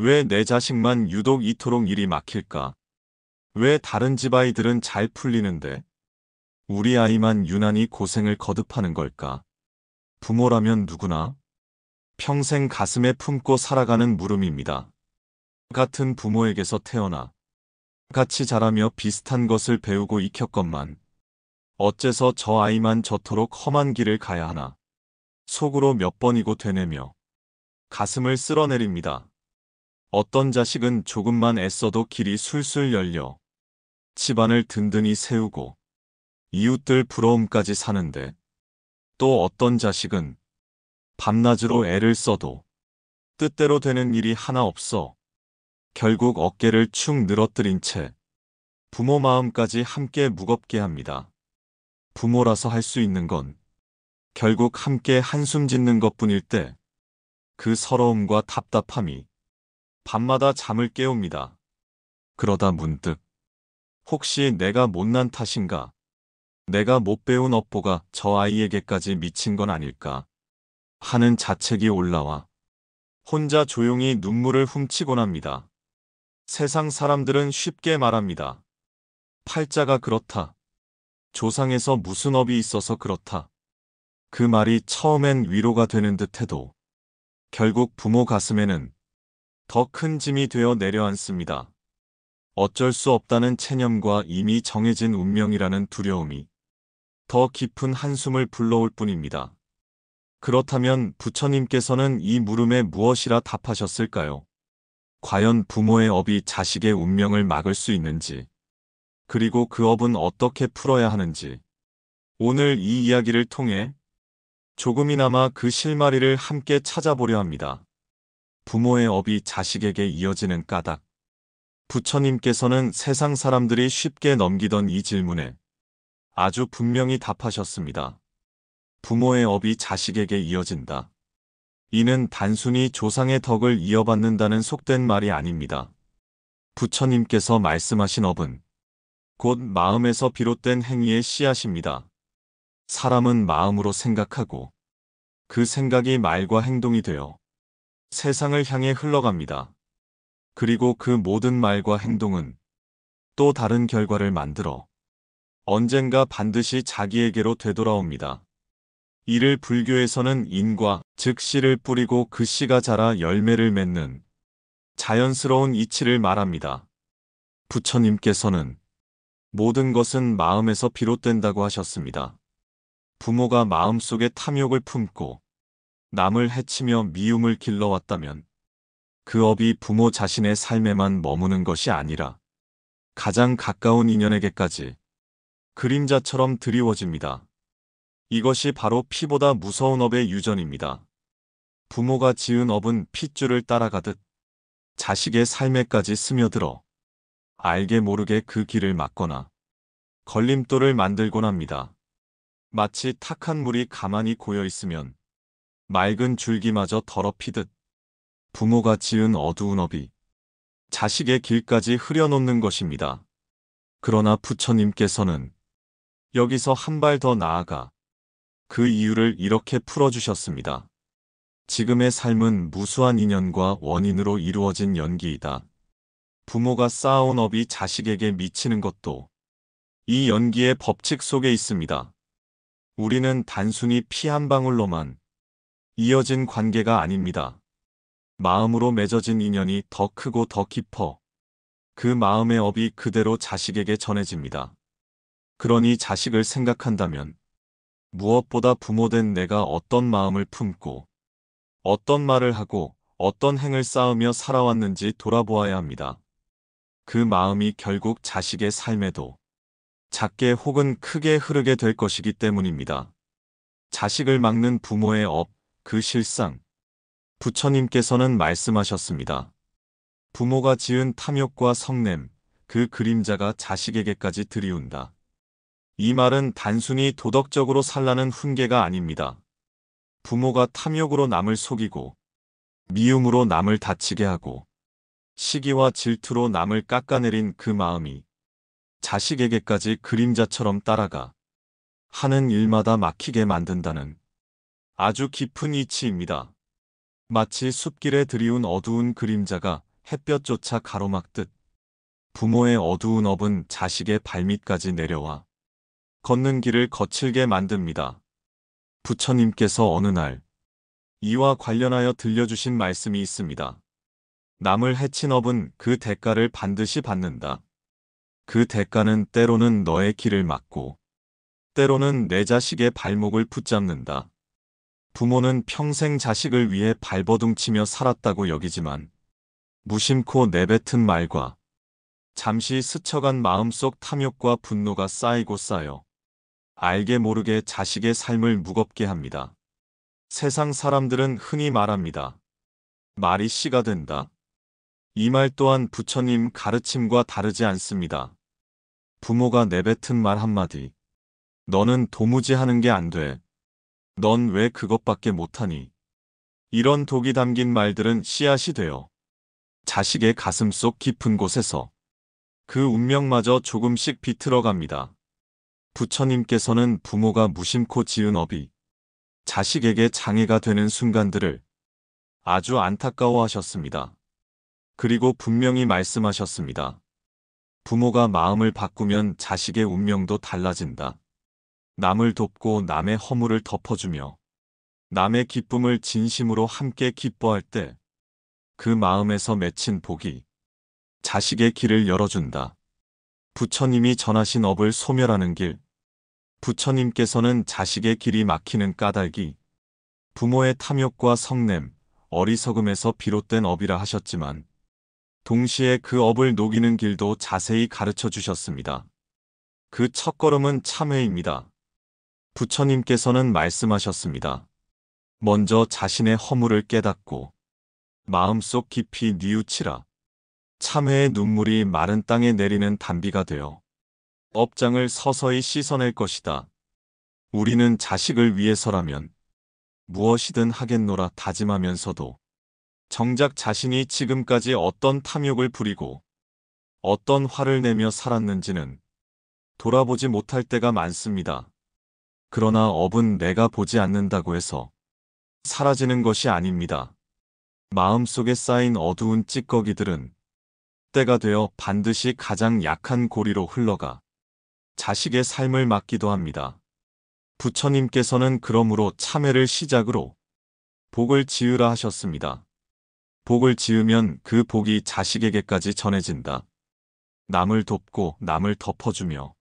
왜 내 자식만 유독 이토록 일이 막힐까? 왜 다른 집 아이들은 잘 풀리는데 우리 아이만 유난히 고생을 거듭하는 걸까? 부모라면 누구나 평생 가슴에 품고 살아가는 물음입니다. 같은 부모에게서 태어나 같이 자라며 비슷한 것을 배우고 익혔건만 어째서 저 아이만 저토록 험한 길을 가야 하나? 속으로 몇 번이고 되뇌며 가슴을 쓸어내립니다. 어떤 자식은 조금만 애써도 길이 술술 열려 집안을 든든히 세우고 이웃들 부러움까지 사는데 또 어떤 자식은 밤낮으로 애를 써도 뜻대로 되는 일이 하나 없어 결국 어깨를 축 늘어뜨린 채 부모 마음까지 함께 무겁게 합니다. 부모라서 할 수 있는 건 결국 함께 한숨 짓는 것뿐일 때 그 서러움과 답답함이 밤마다 잠을 깨웁니다. 그러다 문득 혹시 내가 못난 탓인가? 내가 못 배운 업보가 저 아이에게까지 미친 건 아닐까? 하는 자책이 올라와 혼자 조용히 눈물을 훔치곤 합니다. 세상 사람들은 쉽게 말합니다. 팔자가 그렇다. 조상에서 무슨 업이 있어서 그렇다. 그 말이 처음엔 위로가 되는 듯해도 결국 부모 가슴에는 더 큰 짐이 되어 내려앉습니다. 어쩔 수 없다는 체념과 이미 정해진 운명이라는 두려움이 더 깊은 한숨을 불러올 뿐입니다. 그렇다면 부처님께서는 이 물음에 무엇이라 답하셨을까요? 과연 부모의 업이 자식의 운명을 막을 수 있는지, 그리고 그 업은 어떻게 풀어야 하는지, 오늘 이 이야기를 통해 조금이나마 그 실마리를 함께 찾아보려 합니다. 부모의 업이 자식에게 이어지는 까닭. 부처님께서는 세상 사람들이 쉽게 넘기던 이 질문에 아주 분명히 답하셨습니다. 부모의 업이 자식에게 이어진다. 이는 단순히 조상의 덕을 이어받는다는 속된 말이 아닙니다. 부처님께서 말씀하신 업은 곧 마음에서 비롯된 행위의 씨앗입니다. 사람은 마음으로 생각하고 그 생각이 말과 행동이 되어 세상을 향해 흘러갑니다. 그리고 그 모든 말과 행동은 또 다른 결과를 만들어 언젠가 반드시 자기에게로 되돌아옵니다. 이를 불교에서는 인과, 즉 씨를 뿌리고 그 씨가 자라 열매를 맺는 자연스러운 이치를 말합니다. 부처님께서는 모든 것은 마음에서 비롯된다고 하셨습니다. 부모가 마음속에 탐욕을 품고 남을 해치며 미움을 길러왔다면 그 업이 부모 자신의 삶에만 머무는 것이 아니라 가장 가까운 인연에게까지 그림자처럼 드리워집니다. 이것이 바로 피보다 무서운 업의 유전입니다. 부모가 지은 업은 핏줄을 따라가듯 자식의 삶에까지 스며들어 알게 모르게 그 길을 막거나 걸림돌을 만들곤 합니다. 마치 탁한 물이 가만히 고여 있으면 맑은 줄기마저 더럽히듯 부모가 지은 어두운 업이 자식의 길까지 흐려놓는 것입니다. 그러나 부처님께서는 여기서 한 발 더 나아가 그 이유를 이렇게 풀어주셨습니다. 지금의 삶은 무수한 인연과 원인으로 이루어진 연기이다. 부모가 쌓아온 업이 자식에게 미치는 것도 이 연기의 법칙 속에 있습니다. 우리는 단순히 피 한 방울로만 이어진 관계가 아닙니다. 마음으로 맺어진 인연이 더 크고 더 깊어 그 마음의 업이 그대로 자식에게 전해집니다. 그러니 자식을 생각한다면 무엇보다 부모된 내가 어떤 마음을 품고 어떤 말을 하고 어떤 행을 쌓으며 살아왔는지 돌아보아야 합니다. 그 마음이 결국 자식의 삶에도 작게 혹은 크게 흐르게 될 것이기 때문입니다. 자식을 막는 부모의 업, 그 실상. 부처님께서는 말씀하셨습니다. 부모가 지은 탐욕과 성냄, 그 그림자가 자식에게까지 들이운다. 이 말은 단순히 도덕적으로 살라는 훈계가 아닙니다. 부모가 탐욕으로 남을 속이고 미움으로 남을 다치게 하고 시기와 질투로 남을 깎아내린 그 마음이 자식에게까지 그림자처럼 따라가 하는 일마다 막히게 만든다는 아주 깊은 이치입니다. 마치 숲길에 들이운 어두운 그림자가 햇볕조차 가로막듯 부모의 어두운 업은 자식의 발밑까지 내려와 걷는 길을 거칠게 만듭니다. 부처님께서 어느 날 이와 관련하여 들려주신 말씀이 있습니다. 남을 해친 업은 그 대가를 반드시 받는다. 그 대가는 때로는 너의 길을 막고 때로는 내 자식의 발목을 붙잡는다. 부모는 평생 자식을 위해 발버둥치며 살았다고 여기지만 무심코 내뱉은 말과 잠시 스쳐간 마음속 탐욕과 분노가 쌓이고 쌓여 알게 모르게 자식의 삶을 무겁게 합니다. 세상 사람들은 흔히 말합니다. 말이 씨가 된다. 이 말 또한 부처님 가르침과 다르지 않습니다. 부모가 내뱉은 말 한마디. 너는 도무지 하는 게 안 돼. 넌 왜 그것밖에 못하니? 이런 독이 담긴 말들은 씨앗이 되어 자식의 가슴속 깊은 곳에서 그 운명마저 조금씩 비틀어갑니다. 부처님께서는 부모가 무심코 지은 업이 자식에게 장애가 되는 순간들을 아주 안타까워하셨습니다. 그리고 분명히 말씀하셨습니다. 부모가 마음을 바꾸면 자식의 운명도 달라진다. 남을 돕고 남의 허물을 덮어주며 남의 기쁨을 진심으로 함께 기뻐할 때 그 마음에서 맺힌 복이 자식의 길을 열어준다. 부처님이 전하신 업을 소멸하는 길. 부처님께서는 자식의 길이 막히는 까닭이 부모의 탐욕과 성냄, 어리석음에서 비롯된 업이라 하셨지만 동시에 그 업을 녹이는 길도 자세히 가르쳐 주셨습니다. 그 첫걸음은 참회입니다. 부처님께서는 말씀하셨습니다. 먼저 자신의 허물을 깨닫고 마음속 깊이 뉘우치라. 참회의 눈물이 마른 땅에 내리는 단비가 되어 업장을 서서히 씻어낼 것이다. 우리는 자식을 위해서라면 무엇이든 하겠노라 다짐하면서도 정작 자신이 지금까지 어떤 탐욕을 부리고 어떤 화를 내며 살았는지는 돌아보지 못할 때가 많습니다. 그러나 업은 내가 보지 않는다고 해서 사라지는 것이 아닙니다. 마음속에 쌓인 어두운 찌꺼기들은 때가 되어 반드시 가장 약한 고리로 흘러가 자식의 삶을 막기도 합니다. 부처님께서는 그러므로 참회를 시작으로 복을 지으라 하셨습니다. 복을 지으면 그 복이 자식에게까지 전해진다. 남을 돕고 남을 덮어주며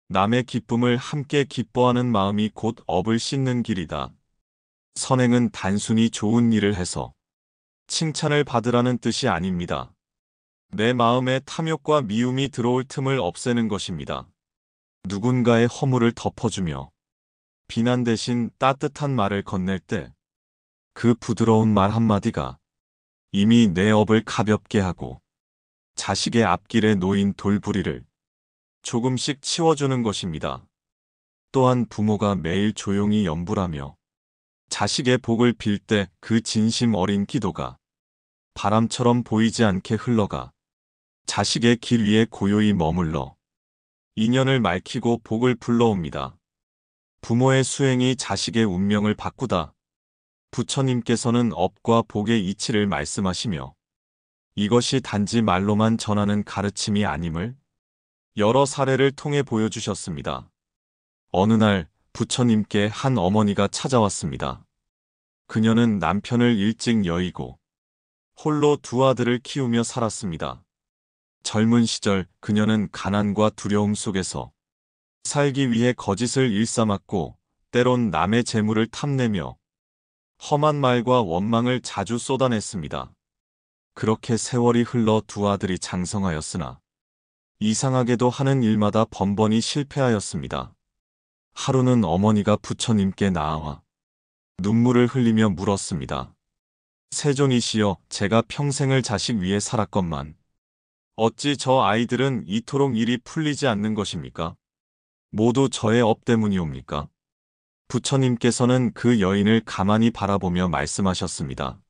남의 기쁨을 함께 기뻐하는 마음이 곧 업을 씻는 길이다. 선행은 단순히 좋은 일을 해서 칭찬을 받으라는 뜻이 아닙니다. 내 마음에 탐욕과 미움이 들어올 틈을 없애는 것입니다. 누군가의 허물을 덮어주며 비난 대신 따뜻한 말을 건넬 때 그 부드러운 말 한마디가 이미 내 업을 가볍게 하고 자식의 앞길에 놓인 돌부리를 조금씩 치워주는 것입니다. 또한 부모가 매일 조용히 염불하며 자식의 복을 빌 때 그 진심 어린 기도가 바람처럼 보이지 않게 흘러가 자식의 길 위에 고요히 머물러 인연을 맑히고 복을 불러옵니다. 부모의 수행이 자식의 운명을 바꾸다. 부처님께서는 업과 복의 이치를 말씀하시며 이것이 단지 말로만 전하는 가르침이 아님을 여러 사례를 통해 보여주셨습니다. 어느 날 부처님께 한 어머니가 찾아왔습니다. 그녀는 남편을 일찍 여의고 홀로 두 아들을 키우며 살았습니다. 젊은 시절 그녀는 가난과 두려움 속에서 살기 위해 거짓을 일삼았고 때론 남의 재물을 탐내며 험한 말과 원망을 자주 쏟아냈습니다. 그렇게 세월이 흘러 두 아들이 장성하였으나 이상하게도 하는 일마다 번번이 실패하였습니다. 하루는 어머니가 부처님께 나아와 눈물을 흘리며 물었습니다. 세존이시여, 제가 평생을 자식 위해 살았건만 어찌 저 아이들은 이토록 일이 풀리지 않는 것입니까? 모두 저의 업 때문이옵니까? 부처님께서는 그 여인을 가만히 바라보며 말씀하셨습니다.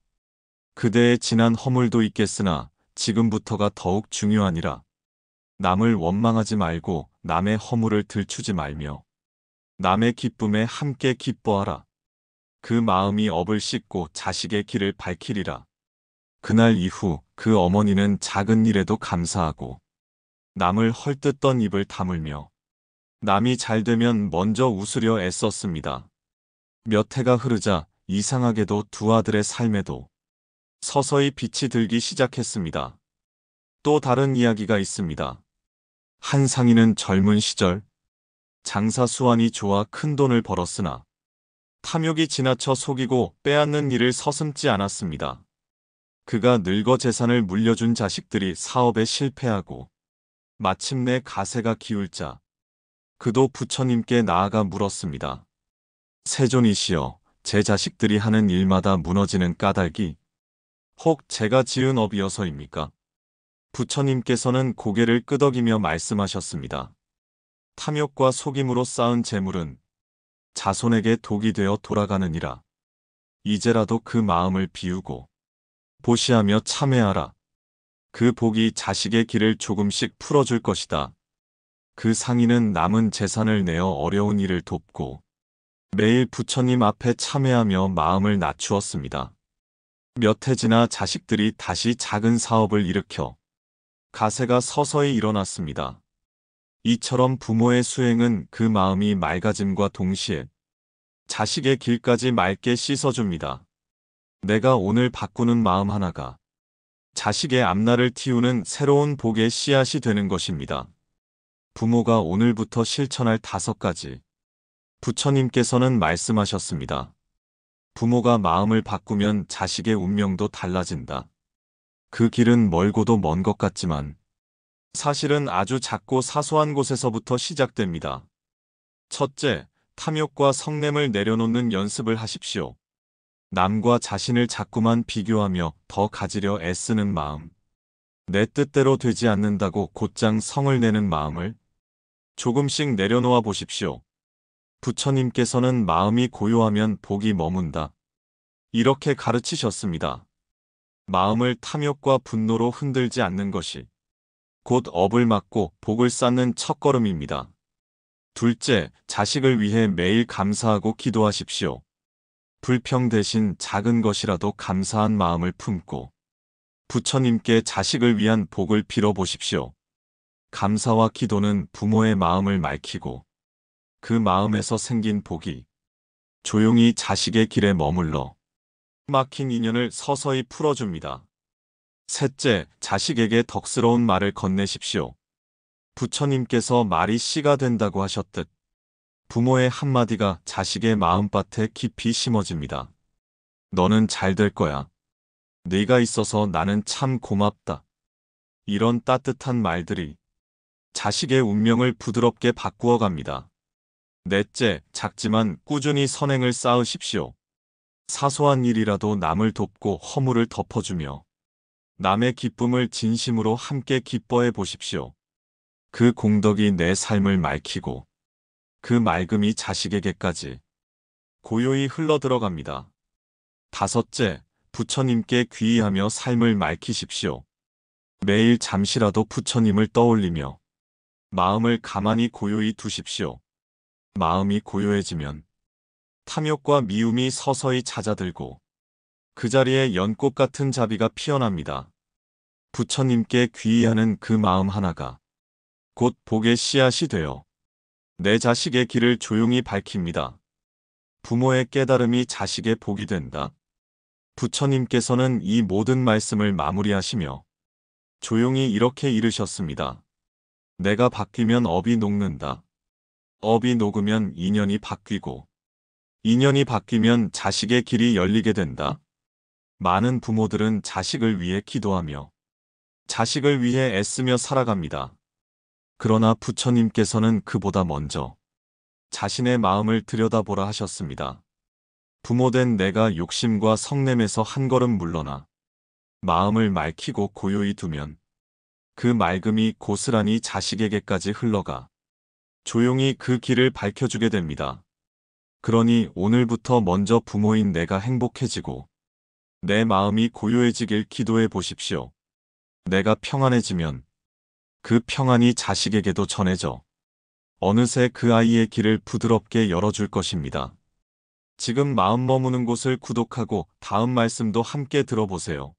그대의 지난 허물도 있겠으나 지금부터가 더욱 중요하니라. 남을 원망하지 말고 남의 허물을 들추지 말며 남의 기쁨에 함께 기뻐하라. 그 마음이 업을 씻고 자식의 길을 밝히리라. 그날 이후 그 어머니는 작은 일에도 감사하고 남을 헐뜯던 입을 다물며 남이 잘 되면 먼저 웃으려 애썼습니다. 몇 해가 흐르자 이상하게도 두 아들의 삶에도 서서히 빛이 들기 시작했습니다. 또 다른 이야기가 있습니다. 한 상인은 젊은 시절 장사 수완이 좋아 큰 돈을 벌었으나 탐욕이 지나쳐 속이고 빼앗는 일을 서슴지 않았습니다. 그가 늙어 재산을 물려준 자식들이 사업에 실패하고 마침내 가세가 기울자 그도 부처님께 나아가 물었습니다. 세존이시여, 제 자식들이 하는 일마다 무너지는 까닭이 혹 제가 지은 업이어서입니까? 부처님께서는 고개를 끄덕이며 말씀하셨습니다. 탐욕과 속임으로 쌓은 재물은 자손에게 독이 되어 돌아가느니라. 이제라도 그 마음을 비우고 보시하며 참회하라. 그 복이 자식의 길을 조금씩 풀어줄 것이다. 그 상인은 남은 재산을 내어 어려운 일을 돕고 매일 부처님 앞에 참회하며 마음을 낮추었습니다. 몇 해 지나 자식들이 다시 작은 사업을 일으켜 가세가 서서히 일어났습니다. 이처럼 부모의 수행은 그 마음이 맑아짐과 동시에 자식의 길까지 맑게 씻어줍니다. 내가 오늘 바꾸는 마음 하나가 자식의 앞날을 틔우는 새로운 복의 씨앗이 되는 것입니다. 부모가 오늘부터 실천할 5가지. 부처님께서는 말씀하셨습니다. 부모가 마음을 바꾸면 자식의 운명도 달라진다. 그 길은 멀고도 먼 것 같지만 사실은 아주 작고 사소한 곳에서부터 시작됩니다. 첫째, 탐욕과 성냄을 내려놓는 연습을 하십시오. 남과 자신을 자꾸만 비교하며 더 가지려 애쓰는 마음. 내 뜻대로 되지 않는다고 곧장 성을 내는 마음을 조금씩 내려놓아 보십시오. 부처님께서는 마음이 고요하면 복이 머문다. 이렇게 가르치셨습니다. 마음을 탐욕과 분노로 흔들지 않는 것이 곧 업을 막고 복을 쌓는 첫걸음입니다. 둘째, 자식을 위해 매일 감사하고 기도하십시오. 불평 대신 작은 것이라도 감사한 마음을 품고 부처님께 자식을 위한 복을 빌어보십시오. 감사와 기도는 부모의 마음을 맑히고 그 마음에서 생긴 복이 조용히 자식의 길에 머물러 막힌 인연을 서서히 풀어줍니다. 셋째, 자식에게 덕스러운 말을 건네십시오. 부처님께서 말이 씨가 된다고 하셨듯 부모의 한마디가 자식의 마음밭에 깊이 심어집니다. 너는 잘 될 거야. 네가 있어서 나는 참 고맙다. 이런 따뜻한 말들이 자식의 운명을 부드럽게 바꾸어 갑니다. 넷째, 작지만 꾸준히 선행을 쌓으십시오. 사소한 일이라도 남을 돕고 허물을 덮어주며 남의 기쁨을 진심으로 함께 기뻐해 보십시오. 그 공덕이 내 삶을 맑히고 그 맑음이 자식에게까지 고요히 흘러들어갑니다. 다섯째, 부처님께 귀의하며 삶을 맑히십시오. 매일 잠시라도 부처님을 떠올리며 마음을 가만히 고요히 두십시오. 마음이 고요해지면 탐욕과 미움이 서서히 잦아들고 그 자리에 연꽃 같은 자비가 피어납니다. 부처님께 귀의하는 그 마음 하나가 곧 복의 씨앗이 되어 내 자식의 길을 조용히 밝힙니다. 부모의 깨달음이 자식의 복이 된다. 부처님께서는 이 모든 말씀을 마무리하시며 조용히 이렇게 이르셨습니다. 내가 바뀌면 업이 녹는다. 업이 녹으면 인연이 바뀌고 인연이 바뀌면 자식의 길이 열리게 된다. 많은 부모들은 자식을 위해 기도하며 자식을 위해 애쓰며 살아갑니다. 그러나 부처님께서는 그보다 먼저 자신의 마음을 들여다보라 하셨습니다. 부모된 내가 욕심과 성냄에서 한 걸음 물러나 마음을 맑히고 고요히 두면 그 맑음이 고스란히 자식에게까지 흘러가 조용히 그 길을 밝혀주게 됩니다. 그러니 오늘부터 먼저 부모인 내가 행복해지고 내 마음이 고요해지길 기도해 보십시오. 내가 평안해지면 그 평안이 자식에게도 전해져 어느새 그 아이의 길을 부드럽게 열어줄 것입니다. 지금 마음 머무는 곳을 구독하고 다음 말씀도 함께 들어보세요.